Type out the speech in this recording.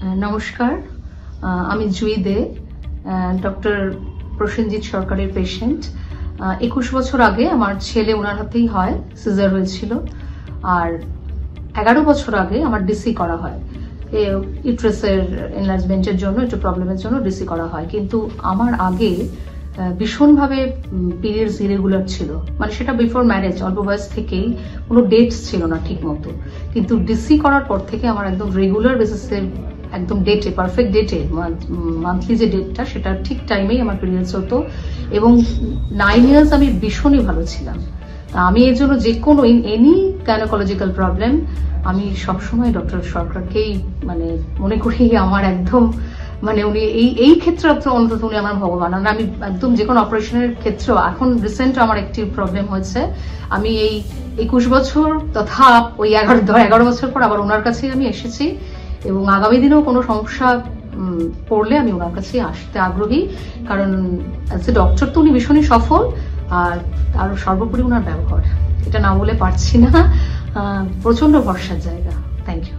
নমস্কার, আমি জুই দে, ডক্টর প্রসেনজিৎ সরকারের পেশেন্ট। 21 বছর আগে আমার ছেলে ওনার হাতেই হয়, সিজার হয়েছিল। আর 11 বছর আগে আমার ডিসি করা হয়, ইউট্রাসের এনলার্জমেন্টের জন্য, একটু প্রবলেমের জন্য ডিসি করা হয়। কিন্তু আমার আগে ভীষণভাবে পিরিয়ডস ইরেগুলার ছিল, মানে সেটা বিফোর ম্যারেজ, অল্প বয়স থেকেই কোনো ডেটস ছিল না ঠিক মতো। কিন্তু ডিসি করার পর থেকে আমার একদম রেগুলার বেসিসে, একদম ডেটে, পারফেক্ট ডেটে, মান্থলি যে ডেটটা সেটা ঠিক টাইমেই আমার পিরিয়ডস হতো। এবং 9 ইয়ার্স আমি ভীষণই ভালো ছিলাম। আমি এর জন্য যে কোনো এনি গাইনোকোলজিক্যাল প্রবলেম আমি সবসময় ডক্টর সরকারকেই মানে মনে করি আমার একদম, মানে উনি এই ক্ষেত্রে অন্তত উনি আমার ভগবান। আমি একদম যে কোনো অপারেশনের ক্ষেত্রেও, এখন রিসেন্ট আমার একটি প্রবলেম হয়েছে, আমি এই 21 বছর তথা ওই 11 বছর পর আবার ওনার কাছেই আমি এসেছি। এবং আগামী দিনেও কোনো সমস্যা পড়লে আমি ওনার কাছে আসতে আগ্রহী, কারণ অ্যাজ এ ডক্টর তো উনি ভীষণই সফল। আর আরো সর্বোপরি ওনার ব্যবহার, এটা না বলে পারছি না, প্রচন্ড ভরসার জায়গা। Thank you.